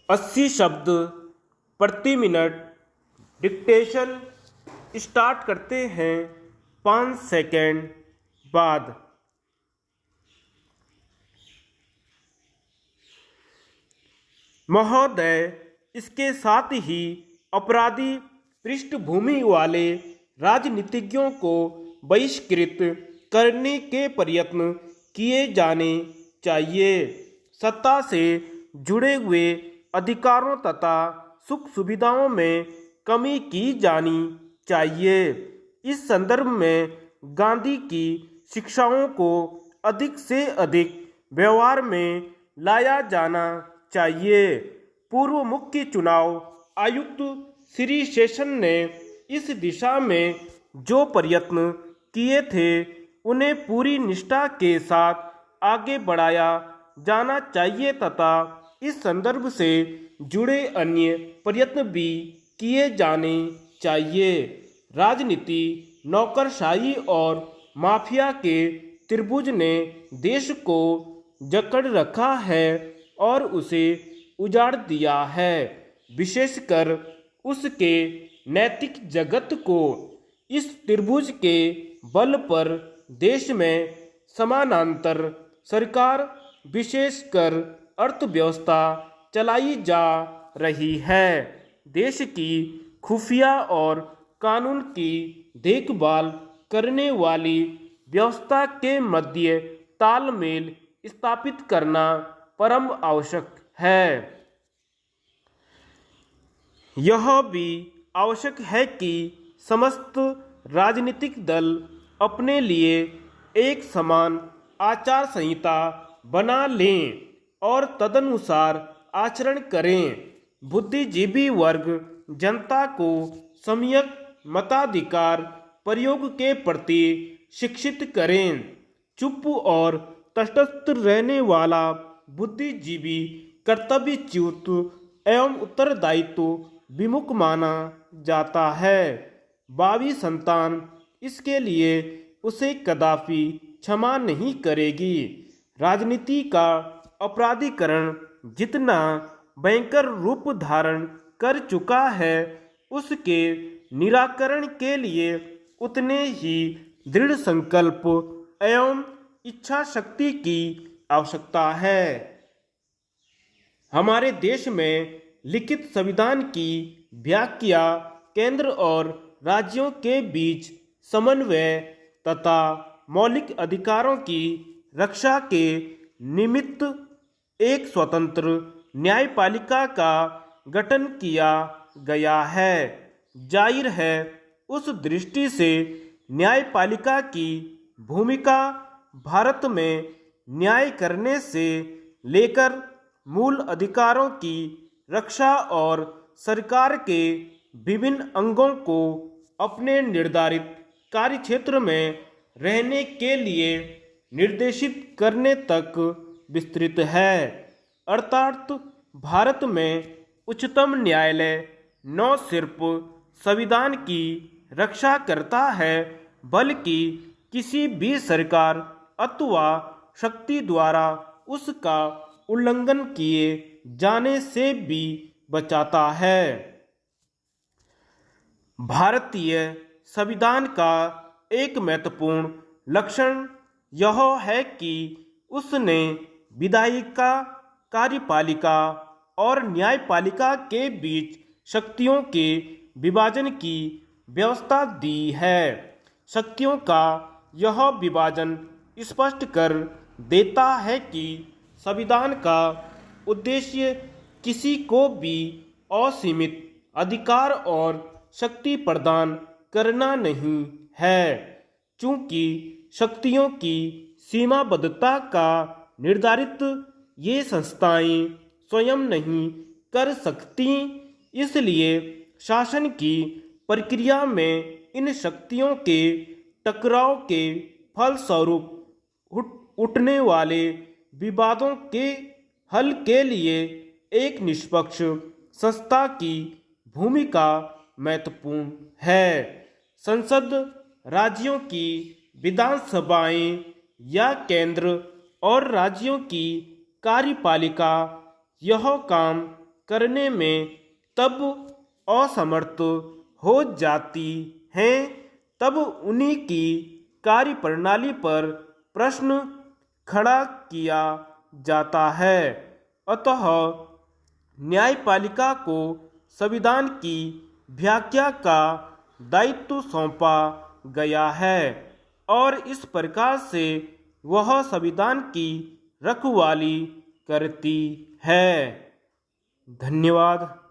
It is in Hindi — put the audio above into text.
80 शब्द प्रति मिनट। डिक्टेशन स्टार्ट करते हैं 5 सेकंड बाद। महोदय, इसके साथ ही अपराधी पृष्ठभूमि वाले राजनीतिज्ञों को बहिष्कृत करने के प्रयत्न किए जाने चाहिए। सत्ता से जुड़े हुए अधिकारों तथा सुख सुविधाओं में कमी की जानी चाहिए। इस संदर्भ में गांधी की शिक्षाओं को अधिक से अधिक व्यवहार में लाया जाना चाहिए। पूर्व मुख्य चुनाव आयुक्त श्री शेषन ने इस दिशा में जो प्रयत्न किए थे उन्हें पूरी निष्ठा के साथ आगे बढ़ाया जाना चाहिए तथा इस संदर्भ से जुड़े अन्य प्रयत्न भी किए जाने चाहिए। राजनीति, नौकरशाही और माफिया के त्रिभुज ने देश को जकड़ रखा है और उसे उजाड़ दिया है। विशेषकर उसके नैतिक जगत को इस त्रिभुज के बल पर देश में समानांतर सरकार, विशेषकर अर्थव्यवस्था चलाई जा रही है। देश की खुफिया और कानून की देखभाल करने वाली व्यवस्था के मध्य तालमेल स्थापित करना परम आवश्यक है। यह भी आवश्यक है कि समस्त राजनीतिक दल अपने लिए एक समान आचार संहिता बना लें और तदनुसार आचरण करें। बुद्धिजीवी वर्ग जनता को सम्यक मताधिकार प्रयोग के प्रति शिक्षित करें। चुप और तटस्थ रहने वाला बुद्धिजीवी कर्तव्यच्युत एवं उत्तरदायित्व विमुख माना जाता है। भावी संतान इसके लिए उसे कदापि क्षमा नहीं करेगी। राजनीति का अपराधीकरण जितना भयंकर रूप धारण कर चुका है, उसके निराकरण के लिए उतने ही दृढ़ संकल्प एवं इच्छा शक्ति की आवश्यकता है। हमारे देश में लिखित संविधान की व्याख्या केंद्र और राज्यों के बीच समन्वय तथा मौलिक अधिकारों की रक्षा के निमित्त एक स्वतंत्र न्यायपालिका का गठन किया गया है। जाहिर है, उस दृष्टि से न्यायपालिका की भूमिका भारत में न्याय करने से लेकर मूल अधिकारों की रक्षा और सरकार के विभिन्न अंगों को अपने निर्धारित कार्यक्षेत्र में रहने के लिए निर्देशित करने तक विस्तृत है। अर्थात भारत में उच्चतम न्यायालय न सिर्फ संविधान की रक्षा करता है, बल्कि किसी भी सरकार अथवा शक्ति द्वारा उसका उल्लंघन किए जाने से भी बचाता है। भारतीय संविधान का एक महत्वपूर्ण लक्षण यह है कि उसने विधायिका, कार्यपालिका और न्यायपालिका के बीच शक्तियों के विभाजन की व्यवस्था दी है। शक्तियों का यह विभाजन स्पष्ट कर देता है कि संविधान का उद्देश्य किसी को भी असीमित अधिकार और शक्ति प्रदान करना नहीं है। चूंकि शक्तियों की सीमाबद्धता का निर्धारित ये संस्थाएं स्वयं नहीं कर सकती, इसलिए शासन की प्रक्रिया में इन शक्तियों के टकराव के फलस्वरूप उठने वाले विवादों के हल के लिए एक निष्पक्ष संस्था की भूमिका महत्वपूर्ण है। संसद, राज्यों की विधानसभाएं या केंद्र और राज्यों की कार्यपालिका यह काम करने में तब असमर्थ हो जाती हैं, तब उन्हीं की कार्यप्रणाली पर प्रश्न खड़ा किया जाता है। अतः न्यायपालिका को संविधान की व्याख्या का दायित्व सौंपा गया है और इस प्रकार से वह संविधान की रखवाली करती है। धन्यवाद।